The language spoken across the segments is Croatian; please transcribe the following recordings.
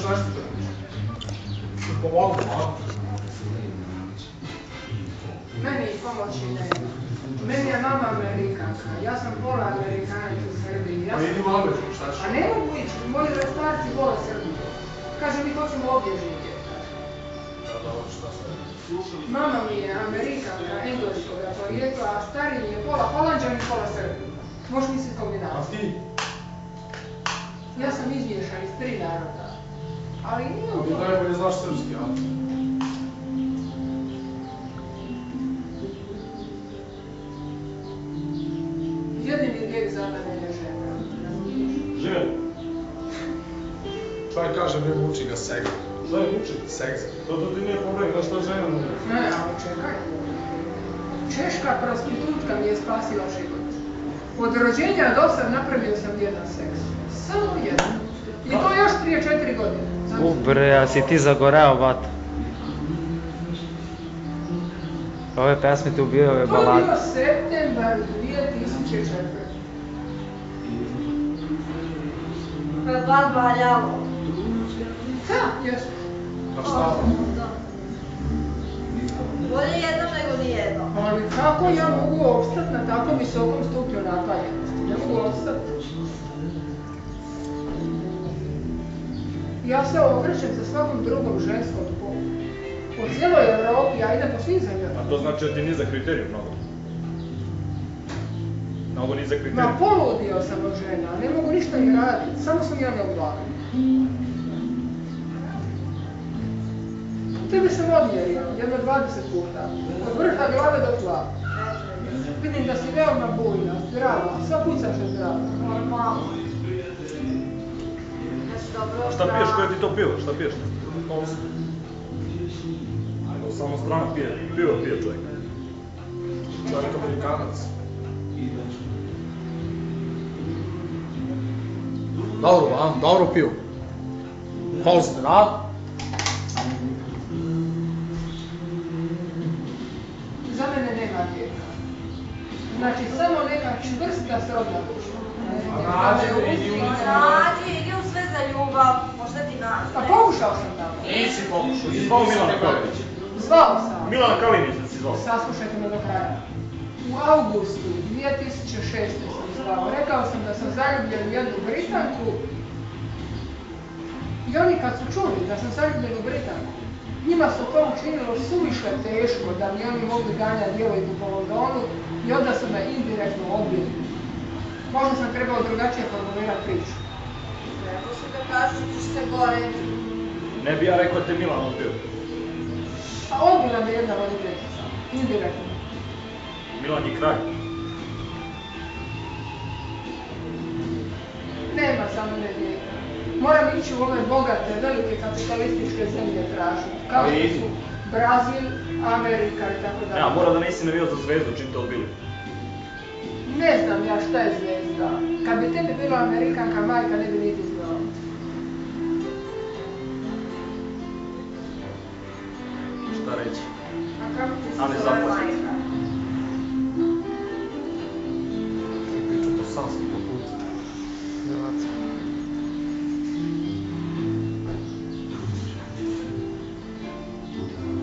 nešto da ništa. Što pomogu, a? Meni pomoći nema. Meni je mama Amerikanka. Ja sam pola Amerikanac u Srbiji. Pa idi u Ameriku, šta ćeš? A ne mogu ići, moji starci vole Srbiju. Kaže, mi hoćemo ovdje živjeti. Mama mi je Amerikanka, engleskoga porijekla, a stari mi je pola Holanđan i pola Srbija. Možeš misliti kombinaciju. A ti? Ja sam izmiješan iz 3 naroda. Ali nije u Ali to. najbolje znaš srpski, a? Jedini lijek za mene je žena. Žena. Čovjek kaže, bre, uči ga sega. Šta je uči? Seks. To ti nije problem, da što žena ne. Ne, ali čekaj. Češka prostitutka mi je spasila život. Od rođenja do sad napravio sam jedan seks. Samo jedan. I to još prije 4 godine. Bre, a si ti zagoreo, bata. Ove pesme te ubijaju, ove To je balade. bio septembar 2004. Pred vas valjalo. Da, jesu. Pa šta? Bolje jednom nego nijednom. Ali kako ja mogu opstati na tako visokom stupnju napaljenosti? Ne mogu opstati. Ja se okrećem za svakom drugom ženskom polu. Po cijeloj Evropi, ja idem po svim zemljama. A to znači da ti nije za kriteriju mnogo? Mnogo nije za Ma kriteriju? poludio sam od žena, ne mogu ništa ni raditi, samo sam ja ne u glavi. Tebe sam odmjerio, jedno 20 puta. Od vrha glave do tla. Vidim da si veoma bujna, zdrava, sva pucaš je zdrava. Normalno. Znači dobro. A šta piješ? Koje ti to pivo? Šta piješ? To samo strana pije. Pivo pije čovjek. Čovjek Amerikanac. Dobro, a? Dobro piju. Pozdrav. Za mene nema lijeka. Znači, samo neka čvrsta srodna duša. Nađi, idi u sve za ljubav, možda ti A nastaje. pokušao sam tamo. Nisi pokušao. Si zvao Milana Kalinića. Zvao sam. Milana Kalinića si zvao. Saslušajte me do kraja. U augustu 2006. sam zvao. Rekao sam da sam zaljubljen u jednu Britanku. I oni kad su čuli da sam zaljubljen u Britanku, njima se to učinilo suviše teško da mi oni mogu ganjati djevojku po Londonu i onda su me indirektno odbili. Možda sam trebao drugačije formulirati priču. Treba se da kažeš da ćeš se gore. Ne bi ja rekao da te Milan odbio. Pa odbila me jedna voditeljica, indirektno. Milan je kralj. Nema za mene lijeka. Moram ići u ove bogate, velike kapitalističke zemlje tražiti. Kao Pa što idi. su Brazil, Amerika i tako dalje. Ja, mora da nisi navio za Zvezdu čim te odbili. Ne znam ja šta je Zvezda. Kad bi tebi bila Amerikanka, majka ne bi niti znala. Šta reći? A kako ti se Ali zove zaposlen. majka? Pričam to sam sam po putu.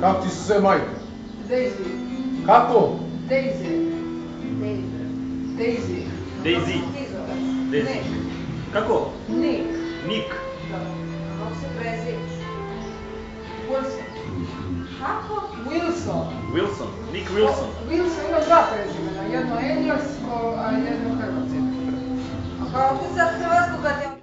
Kako ti se sve majka? Daisy. Kako? Daisy. Daisy. Daisy. Daisy. Ti zoveš. Daisy. Nick. Kako? Nick. Nick. Da. A kako se prezivaš? Wilson. Kako? Wilson. Wilson. Nick Wilson. Wilson ima 2 prezimena, jedno englesko, a jedno hrvatsko. A kako ti za Hrvatsku kad je